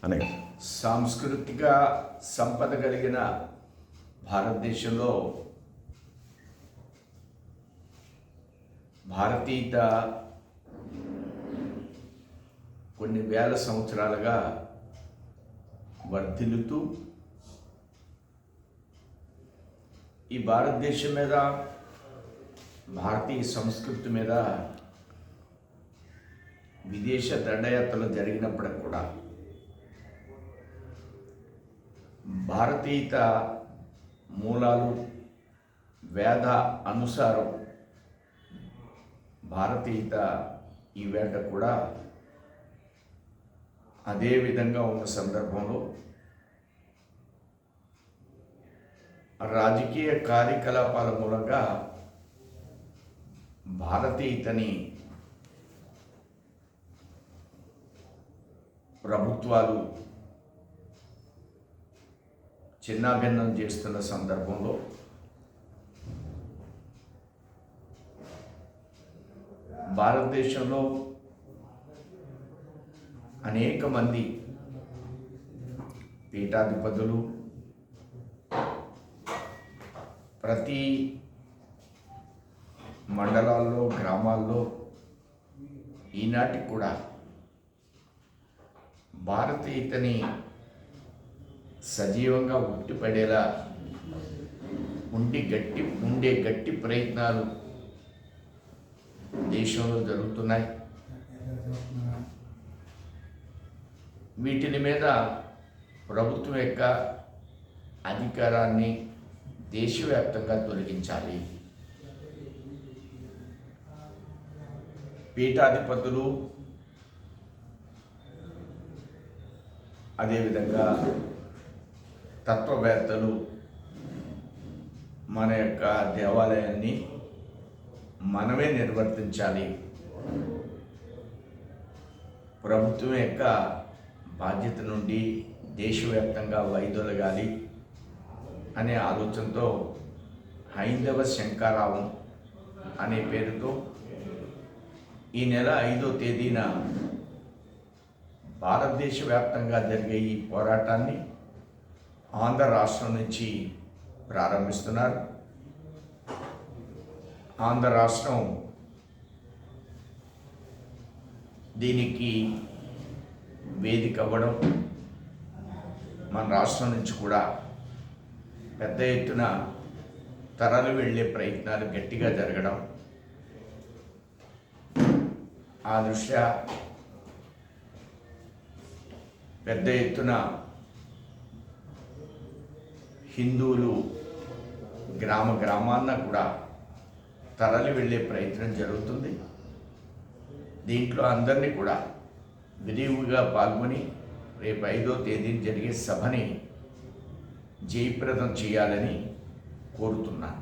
అనగా సాంస్కృతిక సంపద కలిగిన భారతదేశంలో భారతీయత కొన్ని వేల సంవత్సరాలుగా వర్ధిల్లుతూ ఈ భారతదేశం మీద, భారతీయ సంస్కృతి మీద విదేశ దండయాత్రలు జరిగినప్పటికి కూడా భారతీయత మూలాలు వేద అనుసారం భారతీయత ఈ వేట కూడా అదే విధంగా ఉన్న సందర్భంలో రాజకీయ కార్యకలాపాల మూలంగా భారతీయతని ప్రభుత్వాలు చిన్నాభిన్నం చేస్తున్న సందర్భంలో భారతదేశంలో అనేక మంది పీఠాధిపతులు ప్రతి మండలాల్లో, గ్రామాల్లో ఈనాటికి కూడా భారతీయతని సజీవంగా ఉట్టిపడేలా ఉండే గట్టి ప్రయత్నాలు దేశంలో జరుగుతున్నాయి. వీటిని మీద ప్రభుత్వం యొక్క అధికారాన్ని దేశవ్యాప్తంగా తొలగించాలి. పీఠాధిపతులు అదేవిధంగా తత్వవేత్తలు మన యొక్క దేవాలయాన్ని మనమే నిర్వర్తించాలి, ప్రభుత్వం యొక్క బాధ్యత నుండి దేశవ్యాప్తంగా వైదొలగాలి అనే ఆలోచనతో హైందవ శంఖారావం అనే పేరుతో ఈ నెల 5వ తేదీన భారతదేశ వ్యాప్తంగా జరిగే ఈ పోరాటాన్ని ఆంధ్ర రాష్ట్రం నుంచి ప్రారంభిస్తున్నారు. ఆంధ్ర రాష్ట్రం దీనికి వేదిక అవ్వడం, మన రాష్ట్రం నుంచి కూడా పెద్ద ఎత్తున తరలి వెళ్ళే ప్రయత్నాలు గట్టిగా జరగడం, ఆ దృష్ట్యా పెద్ద ఎత్తున హిందువులు గ్రామాన్న కూడా తరలి వెళ్ళే ప్రయత్నం జరుగుతుంది. దీంట్లో అందరినీ కూడా విరివిగా పాల్గొని రేపు 5వ తేదీన జరిగే సభని జయప్రదం చేయాలని కోరుతున్నాను.